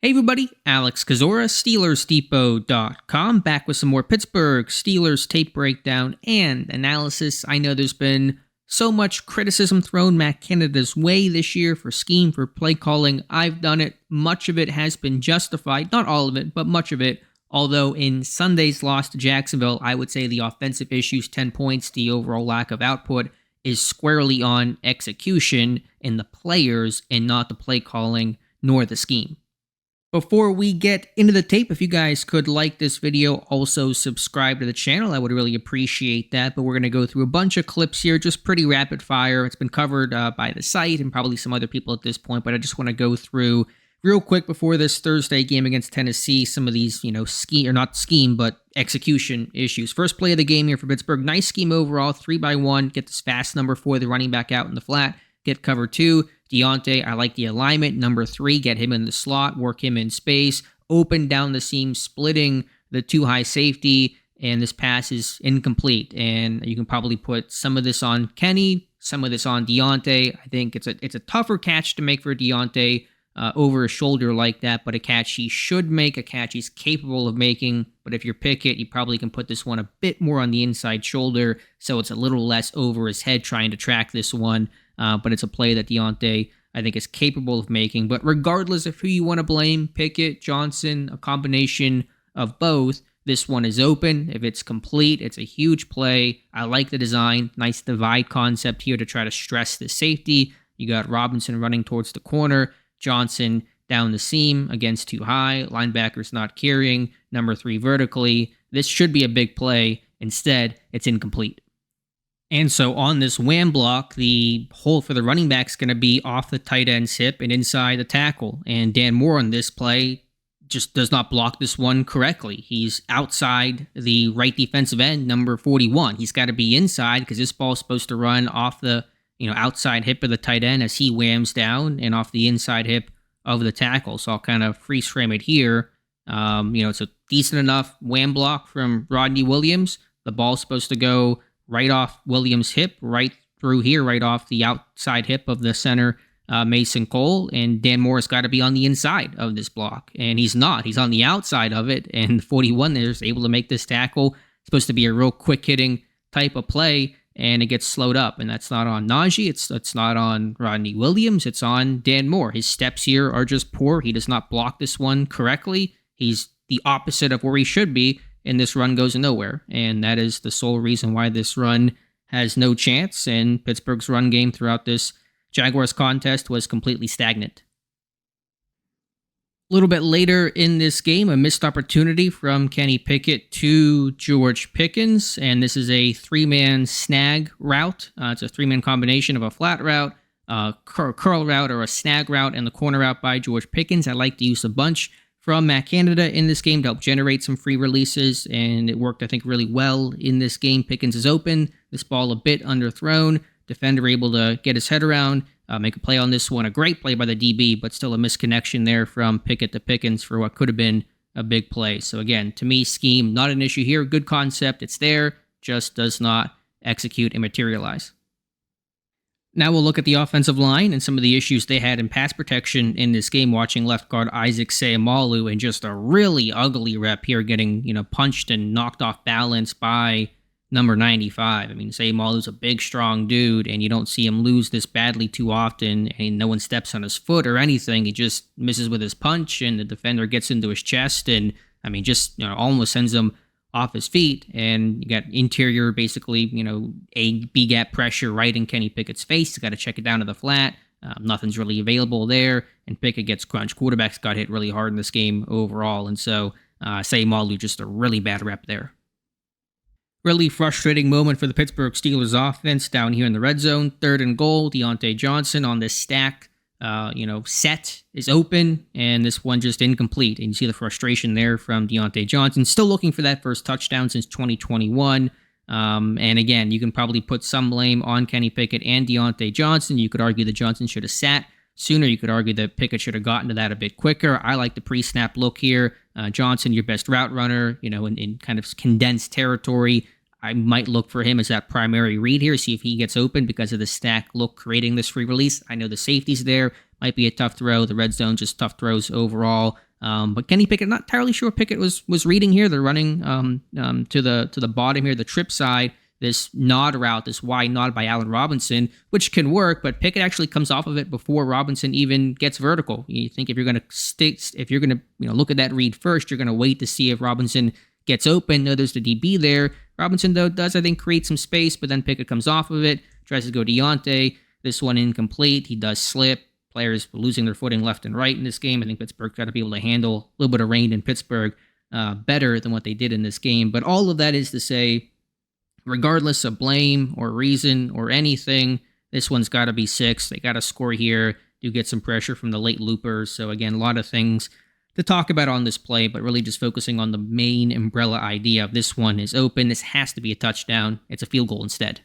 Hey everybody, Alex Kozora, SteelersDepot.com, back with some more Pittsburgh Steelers tape breakdown and analysis. I know there's been so much criticism thrown Matt Canada's way this year for scheme, for play calling. I've done it. Much of it has been justified. Not all of it, but much of it. Although in Sunday's loss to Jacksonville, I would say the offensive issues, 10 points, the overall lack of output, is squarely on execution in the players and not the play calling nor the scheme. Before we get into the tape, if you guys could like this video, also subscribe to the channel, I would really appreciate that. But we're going to go through a bunch of clips here, just pretty rapid fire. It's been covered by the site and probably some other people at this point, but I just want to go through real quick before this Thursday game against Tennessee, some of these, not execution issues. First play of the game here for Pittsburgh. Nice scheme overall, 3-by-1. Get this fast number 4, the running back out in the flat. Get cover 2. Deontay, I like the alignment. Number 3, get him in the slot, work him in space, open down the seam, splitting the 2 high safety, and this pass is incomplete. And you can probably put some of this on Kenny, some of this on Deontay. I think it's a tougher catch to make for Deontay over a shoulder like that, but a catch he should make, a catch he's capable of making. But if you're Pickett, you probably can put this one a bit more on the inside shoulder, so it's a little less over his head trying to track this one. But it's a play that Deontay, I think, is capable of making. But regardless of who you want to blame, Pickett, Johnson, a combination of both, this one is open. If it's complete, it's a huge play. I like the design. Nice divide concept here to try to stress the safety. You got Robinson running towards the corner. Johnson down the seam against 2 high. Linebackers not carrying. Number 3 vertically. This should be a big play. Instead, it's incomplete. And so on this wham block, the hole for the running back is going to be off the tight end's hip and inside the tackle. And Dan Moore on this play just does not block this one correctly. He's outside the right defensive end, number 41. He's got to be inside because this ball's supposed to run off the outside hip of the tight end as he whams down and off the inside hip of the tackle. So I'll kind of freeze frame it here. It's a decent enough wham block from Rodney Williams. The ball's supposed to go right off Williams' hip, right through here, right off the outside hip of the center, Mason Cole. And Dan Moore's got to be on the inside of this block. And he's not. He's on the outside of it. And 41 there is able to make this tackle. It's supposed to be a real quick-hitting type of play, and it gets slowed up. And that's not on Najee. It's not on Rodney Williams. It's on Dan Moore. His steps here are just poor. He does not block this one correctly. He's the opposite of where he should be. And this run goes nowhere. And that is the sole reason why this run has no chance. And Pittsburgh's run game throughout this Jaguars contest was completely stagnant. A little bit later in this game, a missed opportunity from Kenny Pickett to George Pickens. And this is a 3-man snag route. It's a 3-man combination of a flat route, a curl route, or a snag route, and the corner route by George Pickens. I like to use a bunch from Matt Canada in this game to help generate some free releases, and it worked, I think, really well in this game. Pickens is open, this ball a bit underthrown, defender able to get his head around, make a play on this one. A great play by the DB, but still a misconnection there from Pickett to Pickens for what could have been a big play. So again, to me, scheme, not an issue here. Good concept, it's there, just does not execute and materialize. Now we'll look at the offensive line and some of the issues they had in pass protection in this game, watching left guard Isaac Seumalo in just a really ugly rep here, getting punched and knocked off balance by number 95. I mean, Seumalo's a big, strong dude, and you don't see him lose this badly too often, and no one steps on his foot or anything. He just misses with his punch, and the defender gets into his chest, and almost sends him off his feet. And you got interior, basically, A, B gap pressure right in Kenny Pickett's face. He's got to check it down to the flat. Nothing's really available there, and Pickett gets crunched. Quarterbacks got hit really hard in this game overall, and so Seumalo, just a really bad rep there. Really frustrating moment for the Pittsburgh Steelers offense down here in the red zone. 3rd and goal, Deontay Johnson on this stack, set is open, and this one just incomplete. And you see the frustration there from Deontay Johnson. Still looking for that first touchdown since 2021. And again, you can probably put some blame on Kenny Pickett and Deontay Johnson. You could argue that Johnson should have sat sooner. You could argue that Pickett should have gotten to that a bit quicker. I like the pre-snap look here. Johnson, your best route runner, in kind of condensed territory. I might look for him as that primary read here, see if he gets open because of the stack look creating this free release. I know the safety's there. Might be a tough throw. The red zone, just tough throws overall. But Kenny Pickett, not entirely sure what Pickett was reading here. They're running to the bottom here, the trip side, this nod route, this wide nod by Allen Robinson, which can work, but Pickett actually comes off of it before Robinson even gets vertical. You think if you're going to look at that read first, you're going to wait to see if Robinson gets open. No, there's the DB there. Robinson, though, does, I think, create some space, but then Pickett comes off of it, tries to go Deontay. This one incomplete. He does slip. Players losing their footing left and right in this game. I think Pittsburgh's got to be able to handle a little bit of rain in Pittsburgh better than what they did in this game. But all of that is to say, regardless of blame or reason or anything, this one's got to be 6. They got to score here. Do get some pressure from the late loopers. So again, a lot of things to talk about on this play, but really just focusing on the main umbrella idea of this one is open. This has to be a touchdown. It's a field goal instead.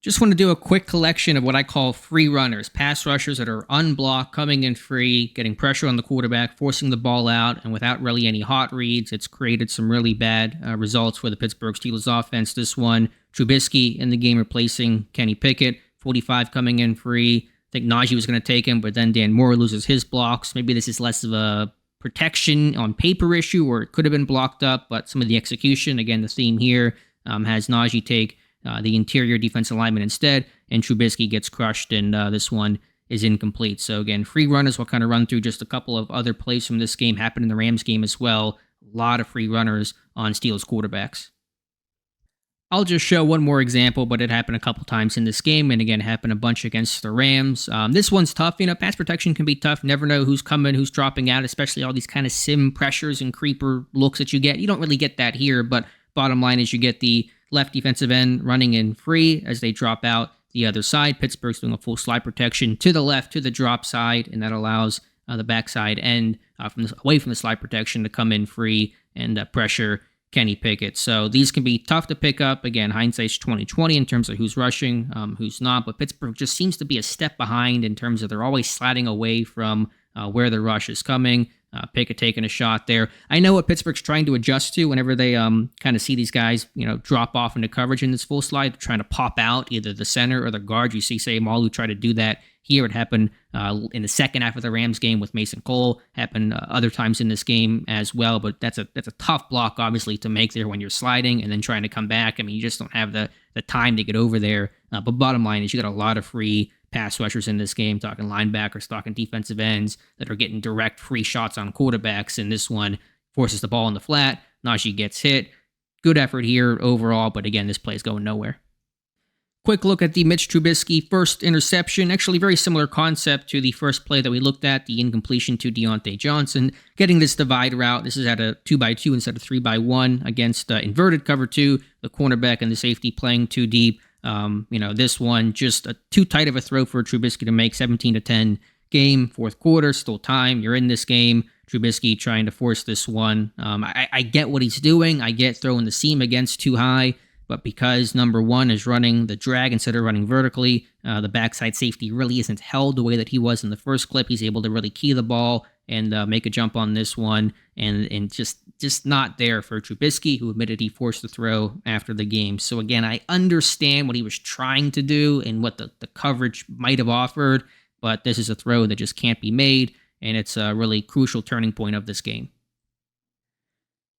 Just want to do a quick collection of what I call free runners, pass rushers that are unblocked, coming in free, getting pressure on the quarterback, forcing the ball out, and without really any hot reads, it's created some really bad results for the Pittsburgh Steelers offense. This one, Trubisky in the game replacing Kenny Pickett, 45 coming in free. I think Najee was going to take him, but then Dan Moore loses his blocks. Maybe this is less of a protection on paper issue, or it could have been blocked up, but some of the execution, again, the theme here has Najee take the interior defensive lineman instead, and Trubisky gets crushed, and this one is incomplete. So again, free runners. We'll kind of run through just a couple of other plays from this game. Happened in the Rams game as well. A lot of free runners on Steelers quarterbacks. I'll just show one more example, but it happened a couple times in this game, and again, happened a bunch against the Rams. This one's tough. Pass protection can be tough. Never know who's coming, who's dropping out, especially all these kind of sim pressures and creeper looks that you get. You don't really get that here, but bottom line is you get the left defensive end running in free as they drop out the other side. Pittsburgh's doing a full slide protection to the left, to the drop side, and that allows the backside end away from the slide protection to come in free and pressure Kenny Pickett. So these can be tough to pick up. Again, hindsight's 20/20 in terms of who's rushing, who's not, but Pittsburgh just seems to be a step behind in terms of they're always sliding away from where the rush is coming. Pickett taking a shot there. I know what Pittsburgh's trying to adjust to whenever they kind of see these guys, drop off into coverage in this full slide, they're trying to pop out either the center or the guard. You see Malu try to do that here. It happened in the second half of the Rams game with Mason Cole. Happened other times in this game as well. But that's a tough block, obviously, to make there when you're sliding and then trying to come back. I mean, you just don't have the time to get over there. But bottom line is you got a lot of free pass rushers in this game, talking linebackers, talking defensive ends that are getting direct free shots on quarterbacks, and this one forces the ball in the flat. Najee gets hit. Good effort here overall, but again, this play is going nowhere. Quick look at the Mitch Trubisky first interception. Actually, very similar concept to the first play that we looked at, the incompletion to Deontay Johnson. Getting this divide route. This is at a 2x2 instead of 3x1 against inverted cover 2. The cornerback and the safety playing too deep. This one just too tight of a throw for Trubisky to make. 17-10 game, fourth quarter, still time. You're in this game. Trubisky trying to force this one. I get what he's doing. I get throwing the seam against too high, but because number one is running the drag instead of running vertically, the backside safety really isn't held the way that he was in the first clip. He's able to really key the ball and make a jump on this one, and just not there for Trubisky, who admitted he forced the throw after the game. So again, I understand what he was trying to do and what the coverage might have offered, but this is a throw that just can't be made, and it's a really crucial turning point of this game.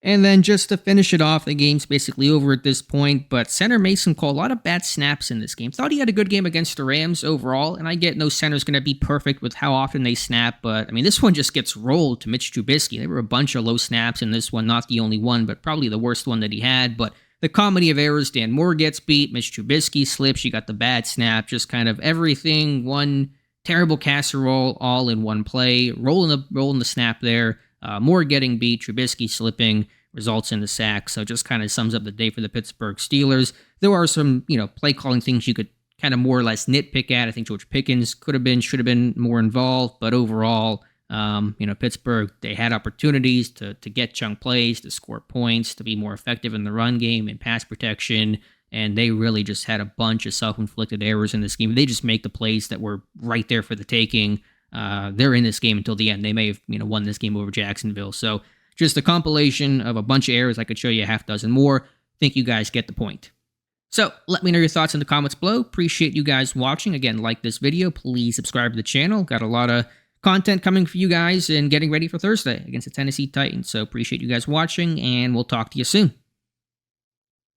And then just to finish it off, the game's basically over at this point, but center Mason Cole, a lot of bad snaps in this game. Thought he had a good game against the Rams overall, and I get no center's going to be perfect with how often they snap, but I mean, this one just gets rolled to Mitch Trubisky. There were a bunch of low snaps in this one, not the only one, but probably the worst one that he had, but the comedy of errors, Dan Moore gets beat, Mitch Trubisky slips, you got the bad snap, just kind of everything, one terrible casserole all in one play, rolling the snap there. Moore getting beat, Trubisky slipping, results in the sack. So just kind of sums up the day for the Pittsburgh Steelers. There are some, play calling things you could kind of more or less nitpick at. I think George Pickens should have been more involved, but overall, Pittsburgh, they had opportunities to get chunk plays, to score points, to be more effective in the run game and pass protection, and they really just had a bunch of self-inflicted errors in this game. They just make the plays that were right there for the taking. They're in this game until the end. They may have won this game over Jacksonville. So just a compilation of a bunch of errors. I could show you a half dozen more. Think you guys get the point. So let me know your thoughts in the comments below. Appreciate you guys watching. Again, like this video. Please subscribe to the channel. Got a lot of content coming for you guys and getting ready for Thursday against the Tennessee Titans. So appreciate you guys watching, and we'll talk to you soon.